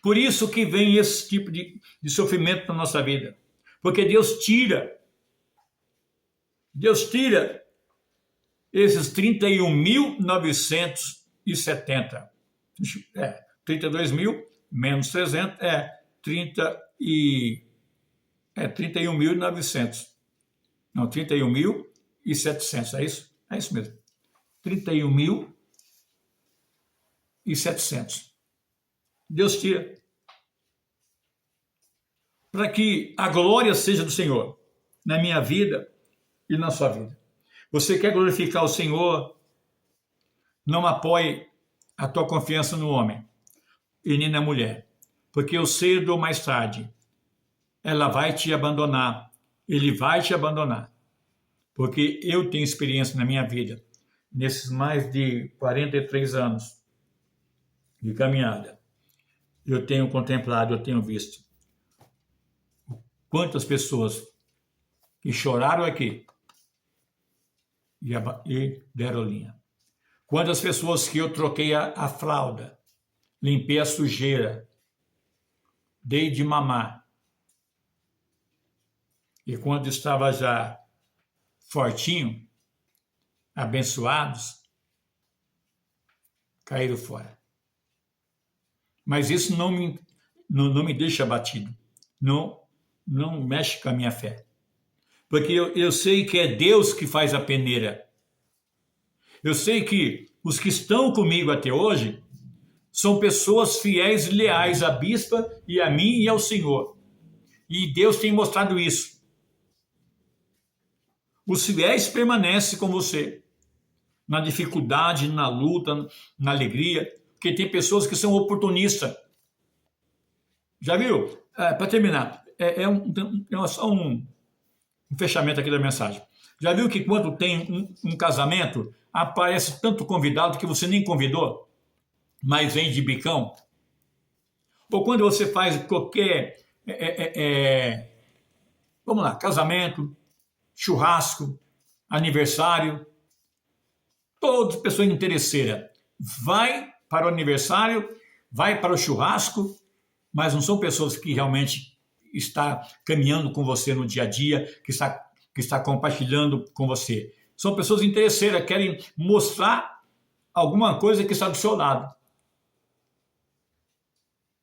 S1: Por isso que vem esse tipo de sofrimento na nossa vida. Porque Deus tira esses 31.970. 32 mil menos 300 31.900. Não, 31.700, é isso? É isso mesmo. 31.700. Deus tira. Para que a glória seja do Senhor na minha vida e na sua vida. Você quer glorificar o Senhor? Não apoie a tua confiança no homem e nem na mulher, porque eu cedo ou mais tarde ela vai te abandonar, ele vai te abandonar, porque eu tenho experiência na minha vida, nesses mais de 43 anos de caminhada, eu tenho contemplado, eu tenho visto quantas pessoas que choraram aqui e deram linha. Quantas pessoas que eu troquei a fralda, limpei a sujeira, dei de mamar. E quando estava já fortinho, abençoados, caíram fora. Mas isso não me deixa abatido. Não mexe com a minha fé. Porque eu sei que é Deus que faz a peneira. Eu sei que os que estão comigo até hoje são pessoas fiéis e leais à bispa e a mim e ao Senhor. E Deus tem mostrado isso. Os fiéis permanecem com você, na dificuldade, na luta, na alegria, porque tem pessoas que são oportunistas. Já viu? Para terminar, só um fechamento aqui da mensagem. Já viu que quando tem um casamento, aparece tanto convidado que você nem convidou, mas vem de bicão? Ou quando você faz qualquer, vamos lá, casamento, churrasco, aniversário, todas pessoas interesseiras, vai para o aniversário, vai para o churrasco, mas não são pessoas que realmente está caminhando com você no dia a dia, que está compartilhando com você. São pessoas interesseiras, querem mostrar alguma coisa que está do seu lado.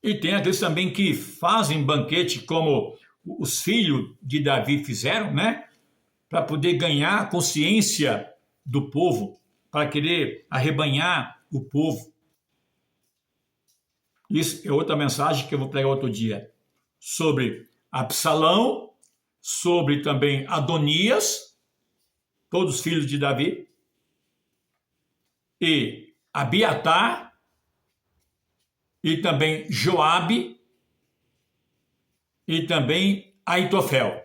S1: E tem aqueles também que fazem banquete como os filhos de Davi fizeram, né? Para poder ganhar a consciência do povo, para querer arrebanhar o povo. Isso é outra mensagem que eu vou pregar outro dia. Sobre Absalão, sobre também Adonias, todos filhos de Davi, e Abiatar, e também Joabe, e também Aitofel.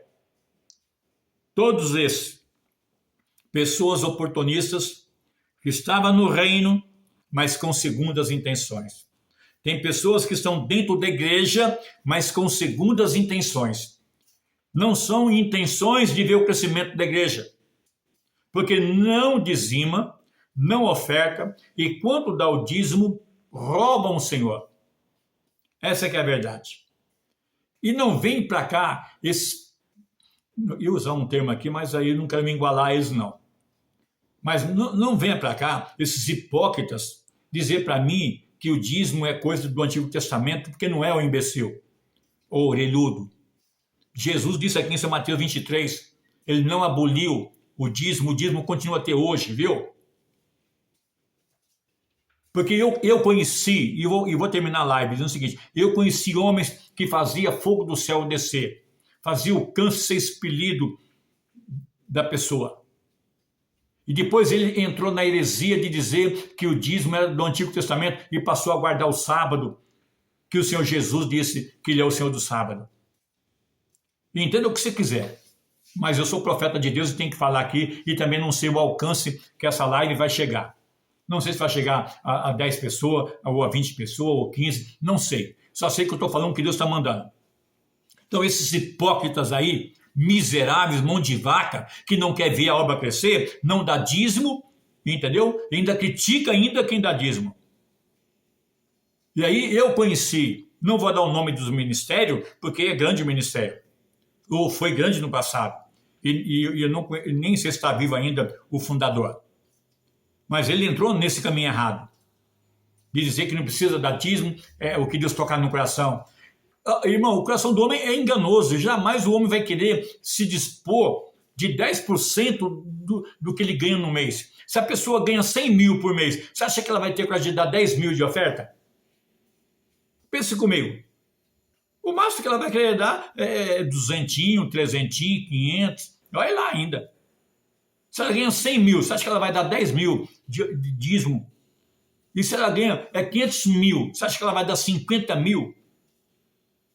S1: Todos esses, pessoas oportunistas, que estavam no reino, mas com segundas intenções. Tem pessoas que estão dentro da igreja, mas com segundas intenções. Não são intenções de ver o crescimento da igreja, porque não dizima, não oferta, e quando dá o dízimo, roubam o Senhor. Essa que é a verdade. E não vem para cá, eu usar um termo aqui, mas aí eu não quero me igualar a eles não. Mas não venha para cá, esses hipócritas, dizer para mim que o dízimo é coisa do Antigo Testamento, porque não é o imbecil, ou orelhudo. Jesus disse aqui em São Mateus 23, ele não aboliu o dízimo continua até hoje, viu? Porque eu conheci, e vou terminar a live dizendo o seguinte, eu conheci homens que faziam fogo do céu descer, fazia o câncer ser expelido da pessoa. E depois ele entrou na heresia de dizer que o dízimo era do Antigo Testamento e passou a guardar o sábado, que o Senhor Jesus disse que ele é o Senhor do sábado. E entenda o que você quiser, mas eu sou profeta de Deus e tenho que falar aqui e também não sei o alcance que essa live vai chegar. Não sei se vai chegar a 10 pessoas, ou a 20 pessoas, ou 15, não sei. Só sei que eu estou falando que Deus está mandando. Então esses hipócritas aí, miseráveis, mão de vaca, que não quer ver a obra crescer, não dá dízimo, entendeu? Ainda critica ainda quem dá dízimo. E aí eu conheci, não vou dar o nome dos ministérios, porque é grande o ministério, ou foi grande no passado, e eu não, nem sei se está vivo ainda o fundador. Mas ele entrou nesse caminho errado, de dizer que não precisa dar dízimo, é o que Deus tocar no coração. Irmão, o coração do homem é enganoso, jamais o homem vai querer se dispor de 10% do que ele ganha no mês. Se a pessoa ganha 100 mil por mês, você acha que ela vai ter coragem de dar 10 mil de oferta? Pense comigo. O máximo que ela vai querer dar é 200, 300, 500, olha lá ainda. Se ela ganha 100 mil, você acha que ela vai dar 10 mil de dízimo? E se ela ganha 500 mil, você acha que ela vai dar 50 mil?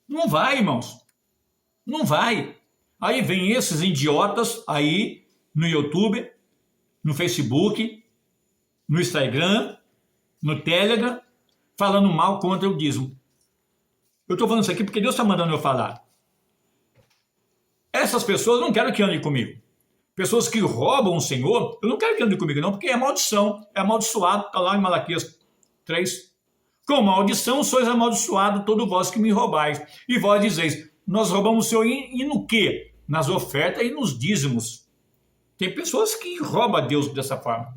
S1: Não vai, irmãos. Não vai. Aí vem esses idiotas aí no YouTube, no Facebook, no Instagram, no Telegram, falando mal contra o dízimo. Eu estou falando isso aqui porque Deus está mandando eu falar. Essas pessoas eu não quero que andem comigo. Pessoas que roubam o Senhor, eu não quero que andem comigo não, porque é maldição, é amaldiçoado, está lá em Malaquias 3. Com maldição sois amaldiçoado todo vós que me roubais. E vós dizeis, nós roubamos o Senhor e no quê? Nas ofertas e nos dízimos. Tem pessoas que roubam a Deus dessa forma.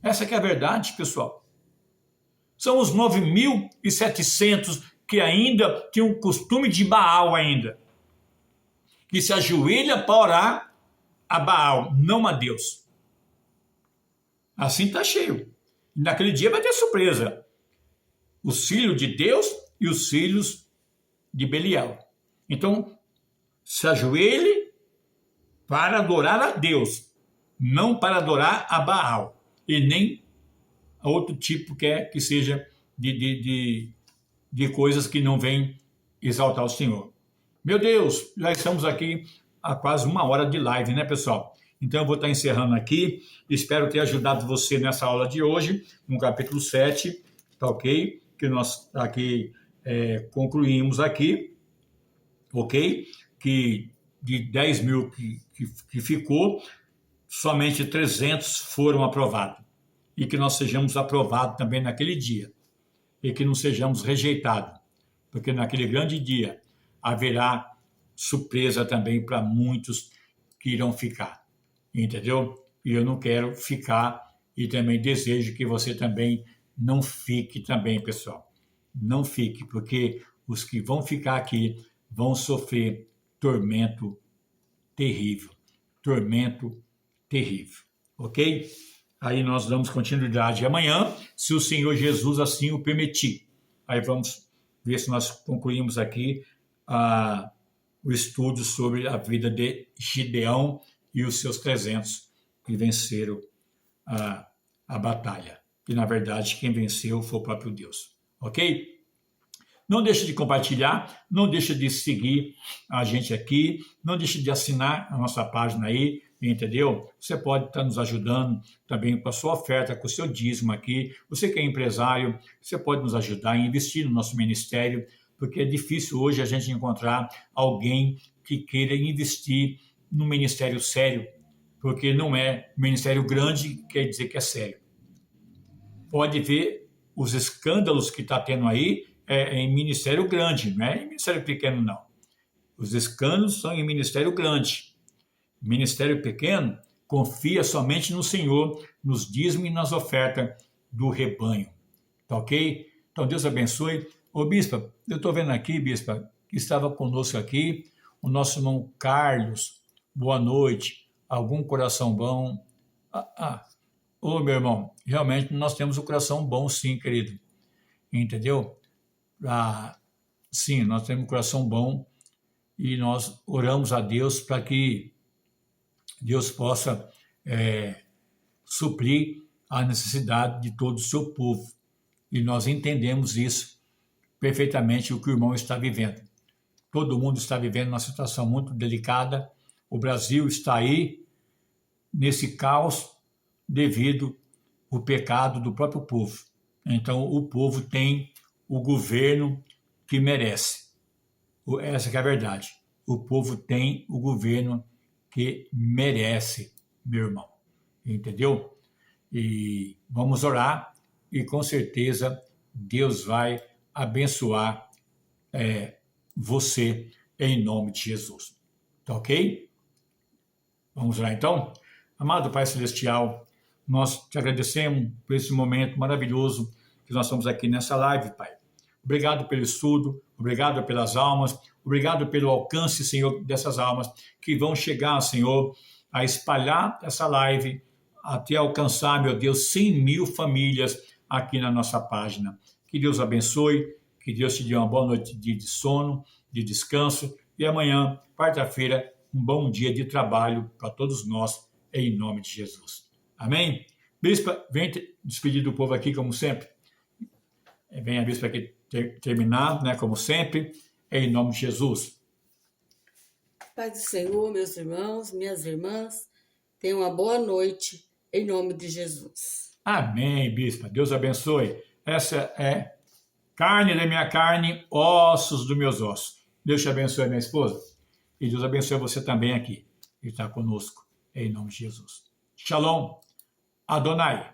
S1: Essa que é a verdade, pessoal. São os 9.700 que ainda têm o costume de Baal ainda. Que se ajoelha para orar a Baal, não a Deus. Assim está cheio. E naquele dia vai ter surpresa. Os filhos de Deus e os filhos de Belial. Então, se ajoelhe para adorar a Deus, não para adorar a Baal, e nem a outro tipo que seja de coisas que não vêm exaltar o Senhor. Meu Deus, já estamos aqui há quase 1 hora de live, né, pessoal? Então eu vou estar encerrando aqui, espero ter ajudado você nessa aula de hoje, no capítulo 7, tá ok? Que nós aqui concluímos aqui, ok? Que de 10 mil que ficou, somente 300 foram aprovados. E que nós sejamos aprovados também naquele dia. E que não sejamos rejeitados. Porque naquele grande dia haverá surpresa também para muitos que irão ficar. Entendeu? E eu não quero ficar e também desejo que você também não fique também, pessoal. Não fique, porque os que vão ficar aqui vão sofrer tormento terrível. Tormento terrível. Ok? Aí nós damos continuidade amanhã, se o Senhor Jesus assim o permitir. aí vamos ver se nós concluímos aqui o estudo sobre a vida de Gideão e os seus 300 que venceram a batalha. E, na verdade, quem venceu foi o próprio Deus. Ok? Não deixe de compartilhar, não deixe de seguir a gente aqui, não deixe de assinar a nossa página aí, entendeu? Você pode estar nos ajudando também com a sua oferta, com o seu dízimo aqui. Você que é empresário, você pode nos ajudar a investir no nosso ministério, porque é difícil hoje a gente encontrar alguém que queira investir num ministério sério, porque não é ministério grande, quer dizer que é sério. Pode ver os escândalos que está tendo aí em ministério grande, não é em ministério pequeno, não. Os escândalos são em ministério grande. Ministério pequeno confia somente no Senhor, nos dízimos e nas ofertas do rebanho. Tá ok? Então Deus abençoe. Ô bispa, eu estou vendo aqui, bispa, que estava conosco aqui, o nosso irmão Carlos. Boa noite. Algum coração bom? Ô meu irmão, realmente nós temos um coração bom sim, querido. Entendeu? Sim, nós temos um coração bom e nós oramos a Deus para que Deus possa suprir a necessidade de todo o seu povo. E nós entendemos isso perfeitamente, o que o irmão está vivendo. Todo mundo está vivendo uma situação muito delicada. O Brasil está aí nesse caos devido ao pecado do próprio povo. Então, o povo tem o governo que merece. Essa que é a verdade. O povo tem o governo que merece, meu irmão. Entendeu? E vamos orar e com certeza Deus vai abençoar você em nome de Jesus. Tá ok? Vamos lá então? Amado Pai Celestial, nós te agradecemos por esse momento maravilhoso que nós estamos aqui nessa live, Pai. Obrigado pelo estudo, obrigado pelas almas, obrigado pelo alcance, Senhor, dessas almas que vão chegar, Senhor, a espalhar essa live até alcançar, meu Deus, 100.000 famílias aqui na nossa página. Que Deus abençoe, que Deus te dê uma boa noite de sono, de descanso e amanhã, quarta-feira, um bom dia de trabalho para todos nós, em nome de Jesus. Amém? Bispa, vem despedir do povo aqui, como sempre. Vem a bispa aqui terminar, né, como sempre, em nome de Jesus.
S2: Pai do Senhor, meus irmãos, minhas irmãs, tenham uma boa noite, em nome de Jesus.
S1: Amém, bispa. Deus abençoe. Essa é carne da minha carne, ossos dos meus ossos. Deus te abençoe, minha esposa. E Deus abençoe você também aqui, que está conosco, em nome de Jesus. Shalom, Adonai.